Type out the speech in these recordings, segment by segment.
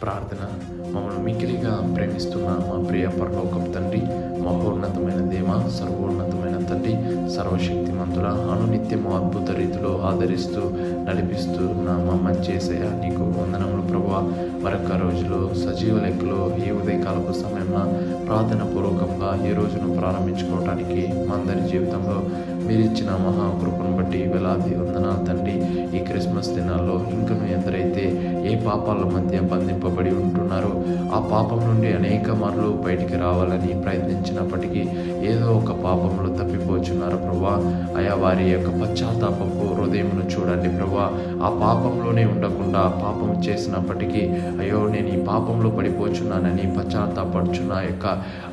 ప్రార్థన. మమ్మల్ని మిక్కిలిగా ప్రేమిస్తున్న మా ప్రియ పరలోకపు తండ్రి, మహోన్నతమైన దేవ, సర్వోన్నతమైన తండ్రి, సర్వశక్తిమంతుల అనునిత్యము అద్భుత రీతిలో ఆదరిస్తూ నడిపిస్తున్న మా మంచి యేసయ్య, నీకు వందనములు ప్రభువా. మరొక రోజులో సజీవ లెక్కలో ఈ ఉదయకాలపు సమయంలో ప్రార్థన పూర్వకంగా ఈ రోజును ప్రారంభించుకోవటానికి మా అందరి జీవితంలో మీరు ఇచ్చిన మహాకృపను బట్టి వేలాది వందనాలు తండ్రి. ఈ క్రిస్మస్ దినాల్లో ఇంకను ఎందరైతే ఏ పాపాల మధ్య బంధింపబడి ఉంటున్నారో ఆ పాపం నుండి అనేక మార్లు బయటికి రావాలని ప్రయత్నించినప్పటికీ ఏదో ఒక పాపంలో తప్పిపోచున్నారు ప్రభా. అయా వారి యొక్క పశ్చాత్తాపపు హృదయమును చూడండి ప్రభా. ఆ పాపంలోనే ఉండకుండా పాపం చేసినప్పటికీ అయ్యో నేను ఈ పాపంలో పడిపోచున్నానని పశ్చాత్తాపడుచున్న యొక్క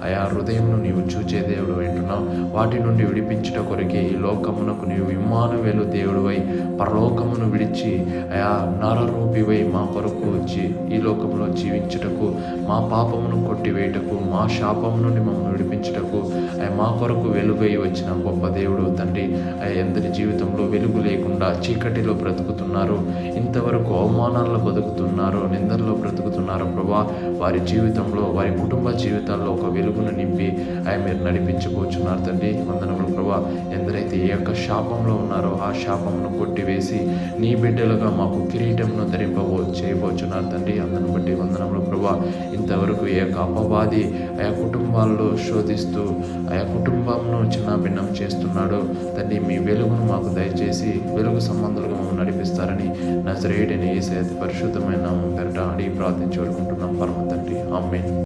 అయా హృదయంను నీవు చూచే దేవుడు అంటున్నావు. వాటి నుండి విడిపించుట కొరకే ఈ లోకమునకు నీవు ఇమ్మానువేలు దేవుడివై పరలోకమును విడిచి అయా నరరూపివై మా కొరకు వచ్చి ఈ లోకంలో జీవించుటకు, మా పాపమును కొట్టివేయటకు, మా శాపం నుండి మమ్మల్ని విడిపించుటకు మా కొరకు వెలుగై వచ్చిన గొప్ప దేవుడు తండ్రి. ఎందరి జీవితంలో వెలుగు లేకుండా చీకటిలో బ్రతుకుతున్నారు, ఇంతవరకు అవమానాల్లో బతుకుతున్నారు, నిందల్లో బ్రతుకుతున్నారు ప్రభా. వారి జీవితంలో, వారి కుటుంబ జీవితాల్లో ఒక వెలుగును నింపి మీరు నడిపించబోచున్నారు తండ్రి. వందనములు ప్రభా. ఎందరైతే ఏ యొక్క శాపంలో ఉన్నారో ఆ శాపమును కొట్టివేసి నీ బిడ్డలుగా మాకు కిరీటంను చేయబోచున్నారు తండ్రి. అందరిని బట్టి వందనములు ప్రభా. ఇంతవరకు ఏ యొక్క అపవాది ఆయా కుటుంబాల్లో శోధిస్తూ ఆయా కుటుంబంను చిన్నాభిన్నం చేస్తున్నాడు తండ్రి. మీ వెలుగును మాకు దయచేసి వెలుగు సంబంధాలుగా మమ్మల్ని నడిపిస్తారని నజరేయుడైన యేసయ్య పరిశుద్ధమైన నామమున అడిగి ప్రార్థించి వేడుకుంటున్నాం పరమ తండ్రి. ఆమేన్.